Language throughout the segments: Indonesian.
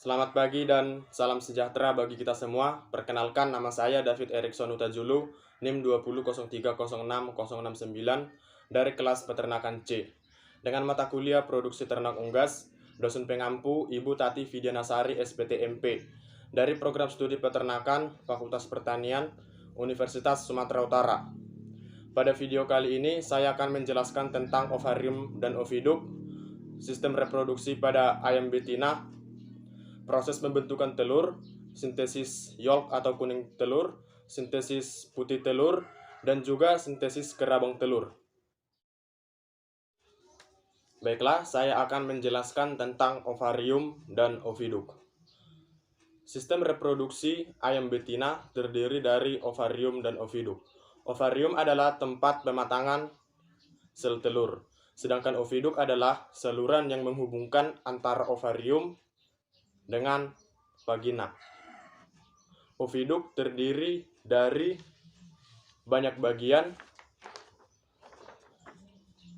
Selamat pagi dan salam sejahtera bagi kita semua. Perkenalkan, nama saya David Erikson Utajulu, NIM 2003060069 dari kelas Peternakan C. Dengan mata kuliah Produksi Ternak Unggas, dosen pengampu Ibu Tati Vidianasari SPTMP dari Program Studi Peternakan Fakultas Pertanian Universitas Sumatera Utara. Pada video kali ini saya akan menjelaskan tentang ovarium dan oviduk, sistem reproduksi pada ayam betina, proses pembentukan telur, sintesis yolk atau kuning telur, sintesis putih telur, dan juga sintesis kerabang telur. Baiklah, saya akan menjelaskan tentang ovarium dan oviduk. Sistem reproduksi ayam betina terdiri dari ovarium dan oviduk. Ovarium adalah tempat pematangan sel telur, sedangkan oviduk adalah saluran yang menghubungkan antara ovarium dengan vagina. Oviduk terdiri dari banyak bagian,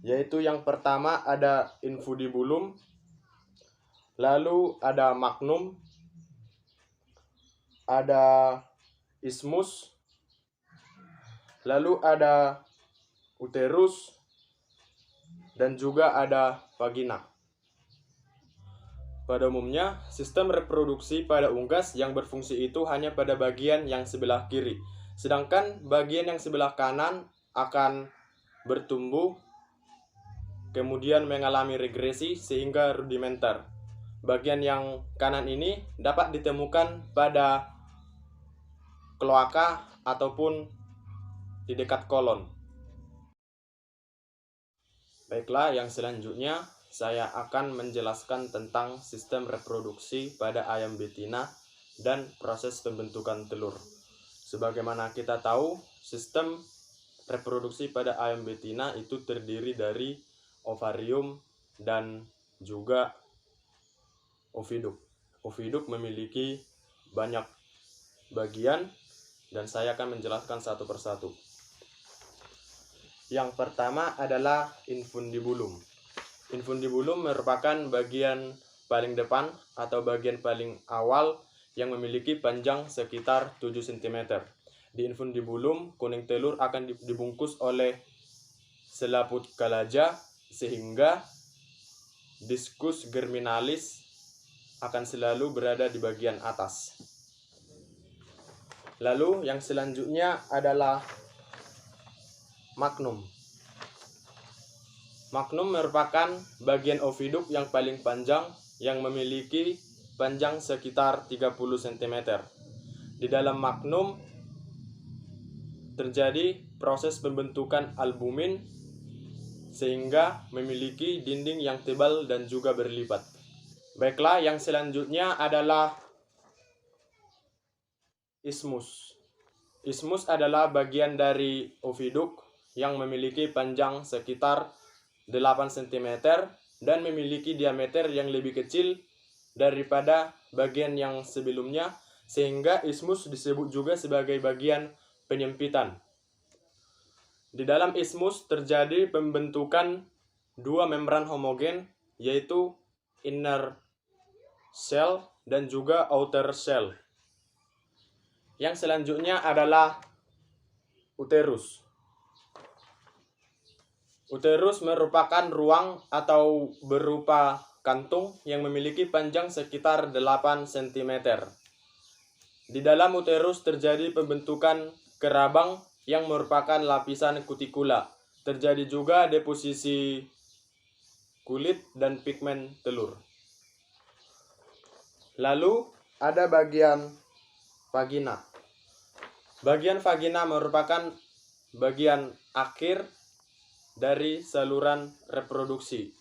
yaitu yang pertama ada infundibulum, lalu ada magnum, ada isthmus, lalu ada uterus, dan juga ada vagina. Pada umumnya, sistem reproduksi pada unggas yang berfungsi itu hanya pada bagian yang sebelah kiri, sedangkan bagian yang sebelah kanan akan bertumbuh, kemudian mengalami regresi sehingga rudimenter. Bagian yang kanan ini dapat ditemukan pada kloaka ataupun di dekat kolon. Baiklah, yang selanjutnya saya akan menjelaskan tentang sistem reproduksi pada ayam betina dan proses pembentukan telur. Sebagaimana kita tahu, sistem reproduksi pada ayam betina itu terdiri dari ovarium dan juga oviduk. Oviduk memiliki banyak bagian dan saya akan menjelaskan satu persatu. Yang pertama adalah infundibulum. Infundibulum merupakan bagian paling depan atau bagian paling awal yang memiliki panjang sekitar 7 cm. Di infundibulum, kuning telur akan dibungkus oleh selaput kalaja sehingga diskus germinalis akan selalu berada di bagian atas. Lalu yang selanjutnya adalah magnum. Magnum merupakan bagian oviduk yang paling panjang yang memiliki panjang sekitar 30 cm. Di dalam magnum terjadi proses pembentukan albumin sehingga memiliki dinding yang tebal dan juga berlipat. Baiklah, yang selanjutnya adalah isthmus. Isthmus adalah bagian dari oviduk yang memiliki panjang sekitar 8 cm dan memiliki diameter yang lebih kecil daripada bagian yang sebelumnya, sehingga isthmus disebut juga sebagai bagian penyempitan. Di dalam isthmus terjadi pembentukan dua membran homogen, yaitu inner cell dan juga outer cell. Yang selanjutnya adalah uterus. Uterus merupakan ruang atau berupa kantung yang memiliki panjang sekitar 8 cm. Di dalam uterus terjadi pembentukan kerabang yang merupakan lapisan kutikula. Terjadi juga deposisi kulit dan pigmen telur. Lalu ada bagian vagina. Bagian vagina merupakan bagian akhir dari saluran reproduksi.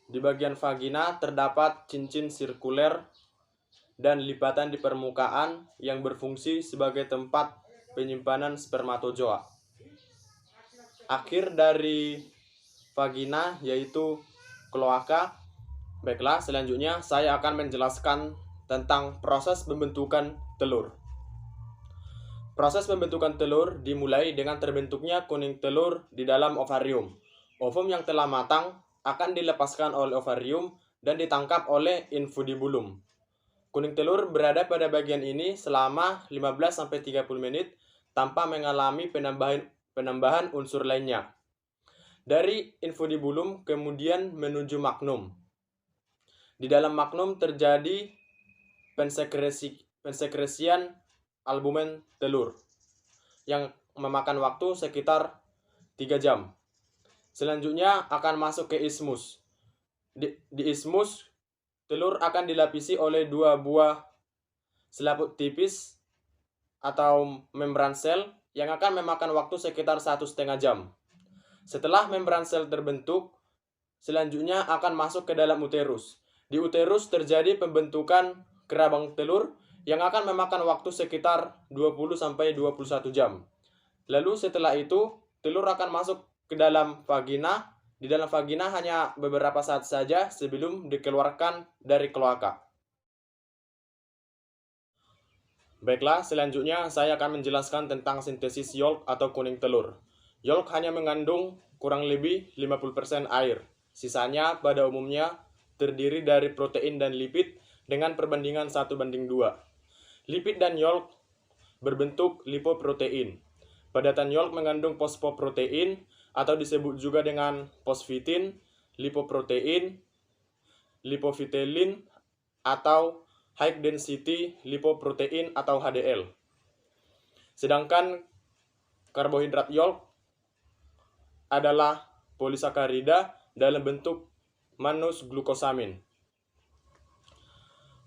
Di bagian vagina terdapat cincin sirkuler dan lipatan di permukaan yang berfungsi sebagai tempat penyimpanan spermatozoa. Akhir dari vagina yaitu kloaka. Baiklah, selanjutnya saya akan menjelaskan tentang proses pembentukan telur. Proses pembentukan telur dimulai dengan terbentuknya kuning telur di dalam ovarium. Ovum yang telah matang akan dilepaskan oleh ovarium dan ditangkap oleh infundibulum. Kuning telur berada pada bagian ini selama 15-30 menit tanpa mengalami penambahan unsur lainnya. Dari info di bulum kemudian menuju magnum. Di dalam magnum terjadi pensekresian albumen telur yang memakan waktu sekitar 3 jam. Selanjutnya akan masuk ke ismus. Di ismus, telur akan dilapisi oleh 2 buah selaput tipis atau membran sel yang akan memakan waktu sekitar 1,5 jam. Setelah membran sel terbentuk, selanjutnya akan masuk ke dalam uterus. Di uterus terjadi pembentukan kerabang telur yang akan memakan waktu sekitar 20-21 jam. Lalu setelah itu, telur akan masuk ke dalam vagina. Di dalam vagina hanya beberapa saat saja sebelum dikeluarkan dari kloaka. Baiklah, selanjutnya saya akan menjelaskan tentang sintesis yolk atau kuning telur. Yolk hanya mengandung kurang lebih 50% air. Sisanya pada umumnya terdiri dari protein dan lipid dengan perbandingan 1:2. Lipid dan yolk berbentuk lipoprotein. Padatan yolk mengandung fosfoprotein atau disebut juga dengan fosfitin, lipoprotein, lipofitelin, atau high density lipoprotein atau HDL. Sedangkan karbohidrat yolk adalah polisakarida dalam bentuk mannose glukosamin.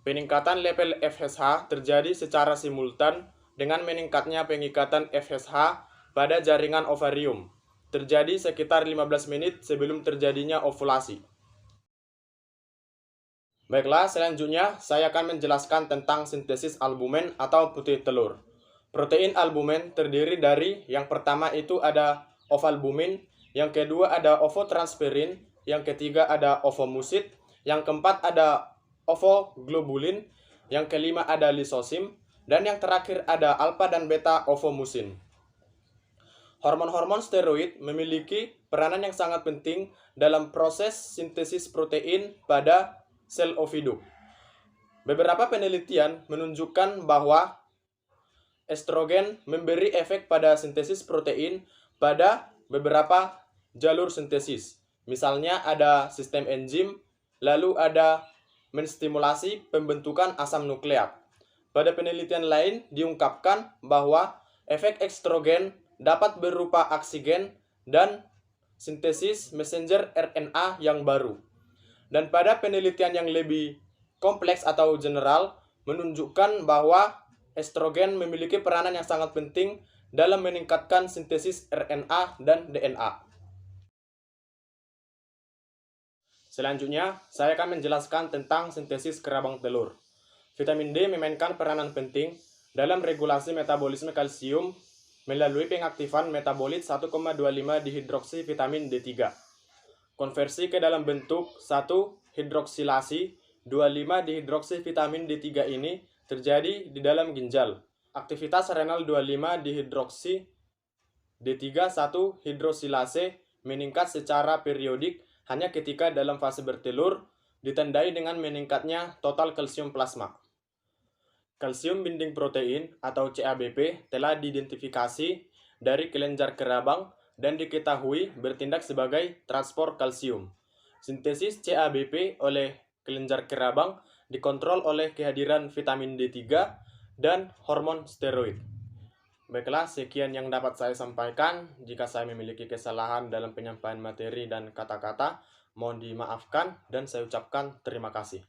Peningkatan level FSH terjadi secara simultan dengan meningkatnya pengikatan FSH pada jaringan ovarium. Terjadi sekitar 15 menit sebelum terjadinya ovulasi. Baiklah, selanjutnya saya akan menjelaskan tentang sintesis albumen atau putih telur. Protein albumen terdiri dari yang pertama itu ada ovalbumin, yang kedua ada ovotransferin, yang ketiga ada ovomucin, yang keempat ada ovoglobulin, yang kelima ada lisosim, dan yang terakhir ada alfa dan beta ovomucin. Hormon-hormon steroid memiliki peranan yang sangat penting dalam proses sintesis protein pada sel oviduk. Beberapa penelitian menunjukkan bahwa estrogen memberi efek pada sintesis protein pada beberapa jalur sintesis. Misalnya ada sistem enzim, lalu ada menstimulasi pembentukan asam nukleat. Pada penelitian lain diungkapkan bahwa efek estrogen dapat berupa oksigen dan sintesis messenger RNA yang baru. Dan pada penelitian yang lebih kompleks atau general menunjukkan bahwa estrogen memiliki peranan yang sangat penting dalam meningkatkan sintesis RNA dan DNA. Selanjutnya, saya akan menjelaskan tentang sintesis kerabang telur. Vitamin D memainkan peranan penting dalam regulasi metabolisme kalsium melalui pengaktifan metabolit 1,25 dihidroksi vitamin D3. Konversi ke dalam bentuk 1-hidroksilasi 25 dihidroksi vitamin D3 ini terjadi di dalam ginjal. Aktivitas renal 25 dihidroksi D3 1 hidrosilase meningkat secara periodik hanya ketika dalam fase bertelur, ditandai dengan meningkatnya total kalsium plasma. Kalsium binding protein atau CABP telah diidentifikasi dari kelenjar kerabang dan diketahui bertindak sebagai transport kalsium. Sintesis CABP oleh kelenjar kerabang dikontrol oleh kehadiran vitamin D3 dan hormon steroid. Baiklah, sekian yang dapat saya sampaikan. Jika saya memiliki kesalahan dalam penyampaian materi dan kata-kata, mohon dimaafkan dan saya ucapkan terima kasih.